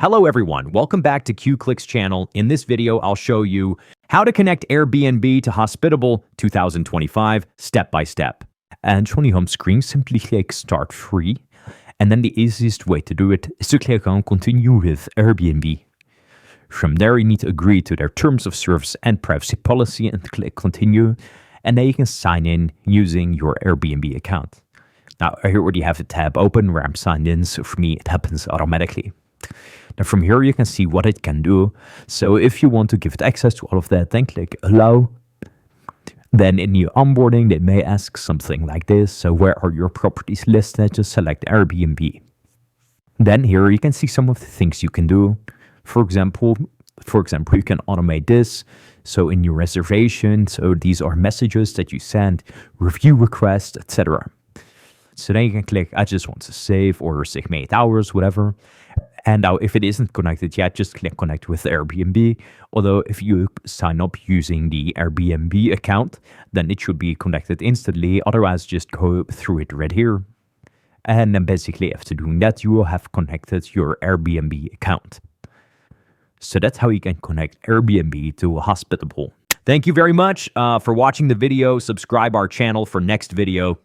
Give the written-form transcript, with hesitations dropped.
Hello everyone, welcome back to QClick's channel. In this video, I'll show you how to connect Airbnb to Hospitable 2025 step by step. And on the home screen, simply click Start Free. And then the easiest way to do it is to click on Continue with Airbnb. From there, you need to agree to their terms of service and privacy policy and click Continue. And then you can sign in using your Airbnb account. Now, I already have the tab open where I'm signed in, so for me, it happens automatically. Now from here you can see what it can do. So if you want to give it access to all of that, then click Allow. Then in your onboarding, they may ask something like this. So where are your properties listed? Just select Airbnb. Then here you can see some of the things you can do. For example, you can automate this. So in your reservation, so these are messages that you send, review requests, etc. So then you can click, I just want to save or save me 8 hours, whatever. And now if it isn't connected yet, just click connect with Airbnb. Although if you sign up using the Airbnb account, then it should be connected instantly. Otherwise, just go through it right here. And then basically after doing that, you will have connected your Airbnb account. So that's how you can connect Airbnb to Hospitable. Thank you very much for watching the video. Subscribe our channel for next video.